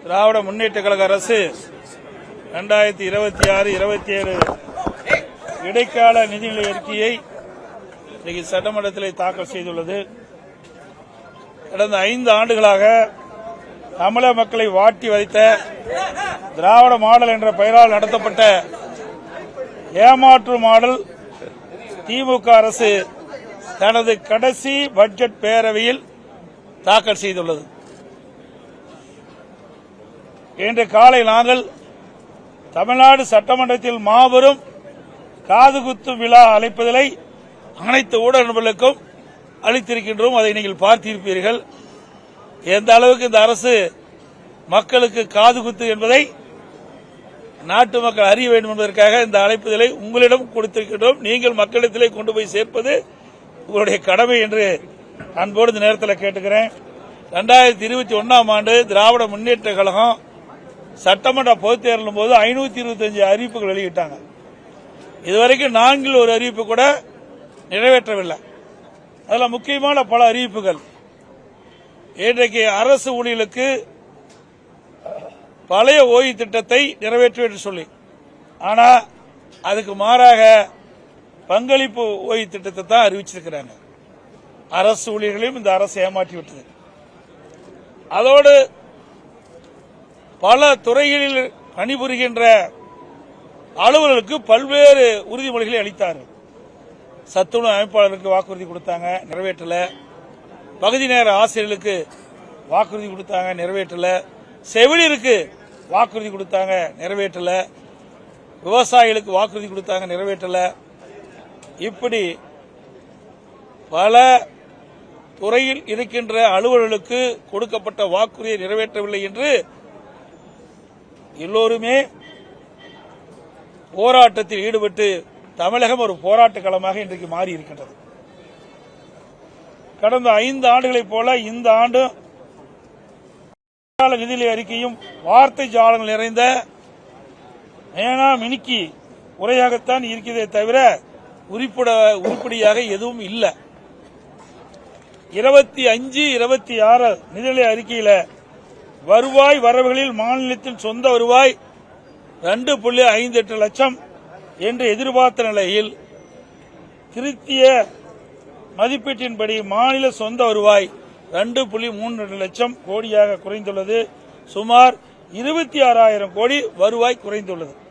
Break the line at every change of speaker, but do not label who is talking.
திராவிட முன்னேற்ற கழக அரசு 2026-27 இடைக்கால நிதிநிலை அறிக்கையை இன்றைக்கு சட்டமன்றத்தில் தாக்கல் செய்துள்ளது. கடந்த 5 ஆண்டுகளாக தமிழக மக்களை வாட்டி வதைத்த திராவிட மாடல் என்ற பெயரால் நடத்தப்பட்ட ஏமாற்று மாடல் திமுக அரசு தனது கடைசி பட்ஜெட் பேரவையில் தாக்கல் செய்துள்ளது. இன்று காலை நாங்கள் தமிழ்நாடு சட்டமன்றத்தில் மாபெரும் காதுகுத்து விழா அழைப்பதிலை அனைத்து ஊடக நண்பர்களுக்கும் அளித்திருக்கின்றோம். அதை நீங்கள் பார்த்திருப்பீர்கள். எந்த அளவுக்கு இந்த அரசு மக்களுக்கு காதுகுத்து என்பதை நாட்டு மக்கள் அறிய வேண்டும் என்பதற்காக இந்த அழைப்புதலை உங்களிடம் கொடுத்திருக்கின்றோம். நீங்கள் மக்களிடத்திலே கொண்டு போய் சேர்ப்பது உங்களுடைய கடமை என்று அன்போடு இந்த நேரத்தில் கேட்டுக்கிறேன். 2021ஆம் ஆண்டு திராவிட முன்னேற்ற கழகம் சட்டமன்ற பொதுத் தேர்தலின் போது 525 அறிவிப்புகள் வெளியிட்டாங்க. இதுவரைக்கும் 4 ஒரு அறிவிப்பு கூட நிறைவேற்றவில்லை. அதில் முக்கியமான பல அறிவிப்புகள் இன்றைக்கு அரசு ஊழியர்களுக்கு பழைய ஓய்வு திட்டத்தை நிறைவேற்ற என்று சொல்லி, ஆனால் அதுக்கு மாறாக பங்களிப்பு ஓய்வு திட்டத்தை தான் அறிவிச்சிருக்கிறாங்க. அரசு ஊழியர்களையும் இந்த அரசு ஏமாற்றிவிட்டது. அதோடு பல துறைகளில் பணிபுரிகின்ற அலுவலர்களுக்கு பல்வேறு உறுதிமொழிகளை அளித்தார்கள். சத்துணவு அமைப்பாளருக்கு வாக்குறுதி கொடுத்தாங்க, நிறைவேற்றல. பகுதி நேர ஆசிரியர்களுக்கு வாக்குறுதி கொடுத்தாங்க, நிறைவேற்றல. செவிலியருக்கு வாக்குறுதி கொடுத்தாங்க, நிறைவேற்றல. விவசாயிகளுக்கு வாக்குறுதி கொடுத்தாங்க, நிறைவேற்றல. இப்படி பல துறையில் இருக்கின்ற அலுவலர்களுக்கு கொடுக்கப்பட்ட வாக்குறுதியை நிறைவேற்றவில்லை என்று எல்லோருமே போராட்டத்தில் ஈடுபட்டு தமிழகம் ஒரு போராட்ட களமாக இன்றைக்கு மாறி இருக்கின்றது. கடந்த 5 ஆண்டுகளைப் போல இந்த ஆண்டு நிதிநிலை அறிக்கையும் வார்த்தை ஜாலங்கள் நிறைந்த மேனா மினுக்கி உரையாகத்தான் இருக்கிறதே தவிர உருப்படியாக எதுவும் இல்லை. 25-26 நிதிநிலை அறிக்கையில் வருவாய் வரவுகளில் மாநிலத்தின் சொந்த வருவாய் 2.58 லட்சம் என்று எதிர்பார்த்த நிலையில் திருத்திய மதிப்பீட்டின்படி மாநில சொந்த வருவாய் 2.32 லட்சம் கோடியாக குறைந்துள்ளது. சுமார் 26,000 கோடி வருவாய் குறைந்துள்ளது.